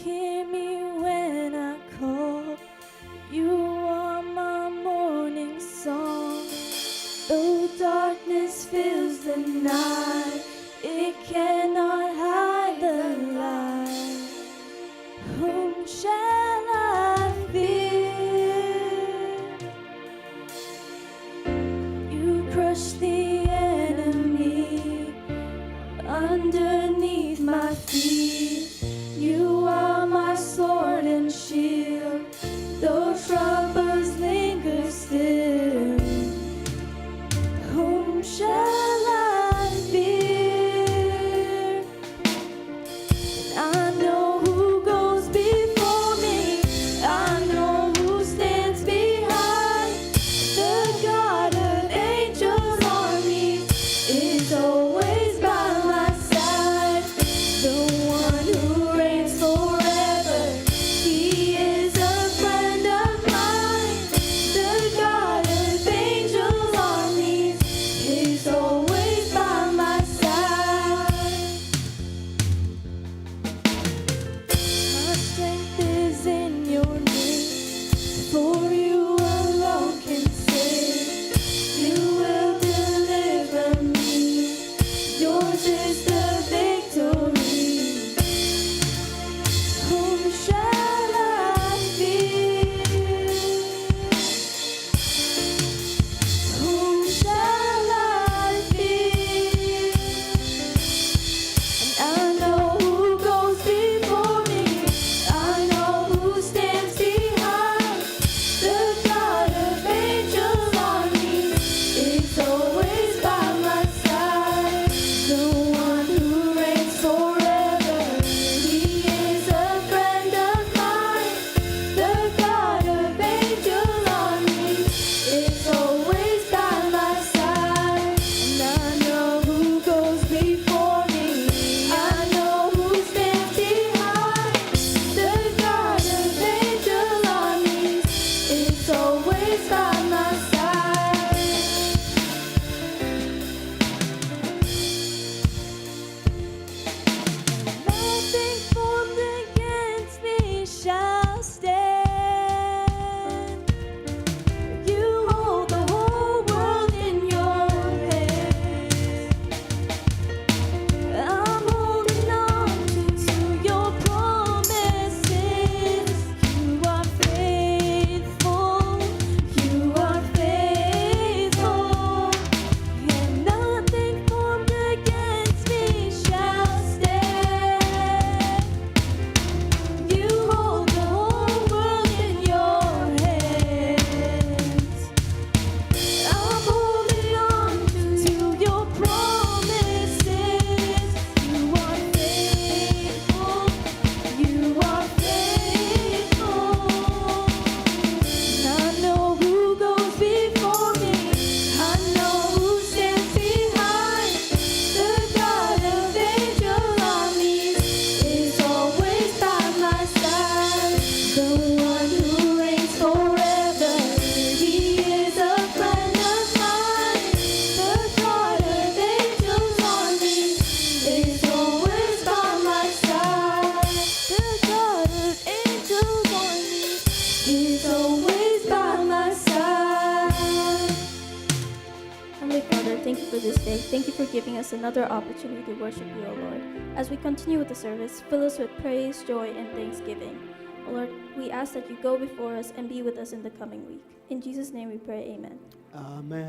hear me when I call. You are my morning song. Though darkness fills the night, it cannot hide the light. Whom shall I fear? You crush the enemy underneath my feet. You are my sword and shield, though troubles linger still. Whom shall I fear? And I know who goes before me. I know who stands behind. The God of angels' armies is always by my side. The one who reigns forever, he is a friend of mine. The God of angels' armies is always by my side. My strength is in your name, for you alone can save. You will deliver me, yours is the victory. Whom shall I fear? Whom shall I fear? And I know who goes before me. I know who stands behind. The God of angels' armies is always by my side. The one who reigns forever, he is a friend of mine. The God of angels' armies is always by my side. And I know who goes before me. I know who stands behind. The God of angels' armies is always by my side. Nothing formed against me shall stand. You hold the whole world in your hands. I'm holding on to your promises. You are faithful. You are faithful. And nothing formed against me shall stand. You hold the whole world in your hands. I'm holding on to your promises. You are faithful. You are faithful. And I know who goes before me. I know who stands behind. The God of angels' armies is always by my side. The one who reigns forever, he is a friend of mine. The God of angels' armies is always by my side. The God of angels' armies is always by my side. Heavenly Father, thank you for this day. Thank you for giving us another opportunity to worship you, O Lord. As we continue with the service, fill us with praise, joy, and thanksgiving. O Lord, we ask that you go before us and be with us in the coming week. In Jesus' name we pray, amen. Amen.